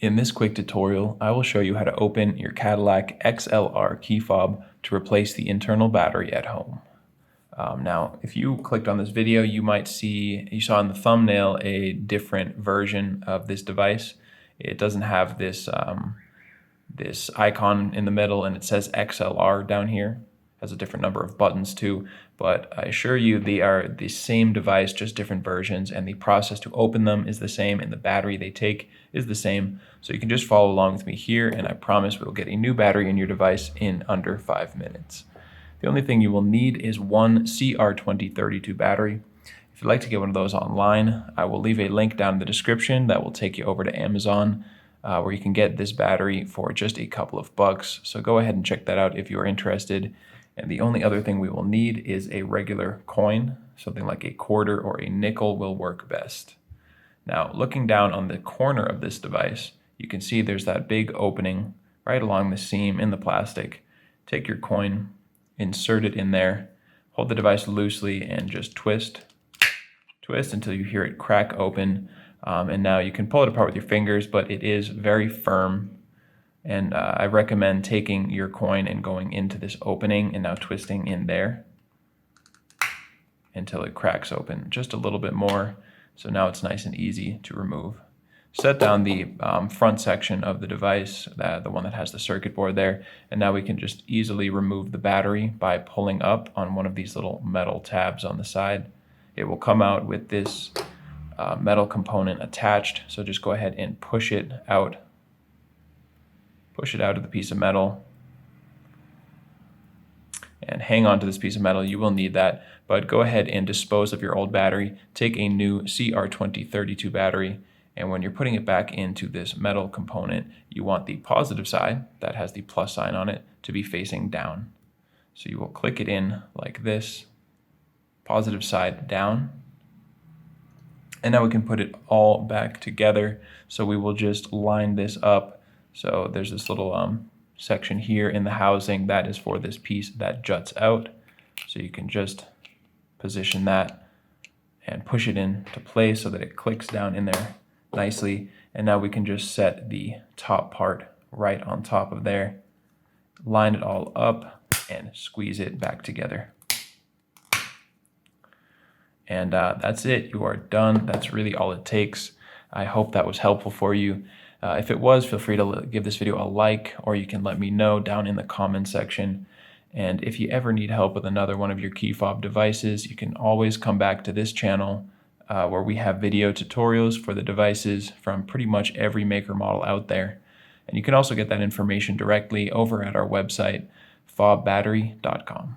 In this quick tutorial, I will show you how to open your Cadillac XLR key fob to replace the internal battery at home. Now, if you clicked on this video, you saw in the thumbnail a different version of this device. It doesn't have this icon in the middle, and it says XLR down here. It has a different number of buttons too, but I assure you they are the same device, just different versions, and the process to open them is the same, and the battery they take is the same. So you can just follow along with me here, and I promise we'll get a new battery in your device in under 5 minutes. The only thing you will need is one CR2032 battery. If you'd like to get one of those online, I will leave a link down in the description that will take you over to Amazon, where you can get this battery for just a couple of bucks. So go ahead and check that out if you are interested. And the only other thing we will need is a regular coin. Something like a quarter or a nickel will work best. Now, looking down on the corner of this device, you can see there's that big opening right along the seam in the plastic. Take your coin, insert it in there, hold the device loosely, and just twist until you hear it crack open. And now you can pull it apart with your fingers, but it is very firm. And I recommend taking your coin and going into this opening and now twisting in there until it cracks open just a little bit more. So now it's nice and easy to remove. Set down the front section of the device, the one that has the circuit board there, and now we can just easily remove the battery by pulling up on one of these little metal tabs on the side. It will come out with this metal component attached, so just go ahead and push it out. Push it out of the piece of metal and hang on to this piece of metal. You will need that, but go ahead and dispose of your old battery. Take a new CR2032 battery, and when you're putting it back into this metal component, you want the positive side that has the plus sign on it to be facing down. So you will click it in like this, positive side down. And now we can put it all back together. So we will just line this up. So there's this little section here in the housing that is for this piece that juts out. So you can just position that and push it into place so that it clicks down in there nicely. And now we can just set the top part right on top of there, line it all up, and squeeze it back together. And that's it. You are done. That's really all it takes. I hope that was helpful for you. If it was, feel free to give this video a like, or you can let me know down in the comment section. And if you ever need help with another one of your key fob devices, you can always come back to this channel where we have video tutorials for the devices from pretty much every maker model out there. And you can also get that information directly over at our website, fobbattery.com.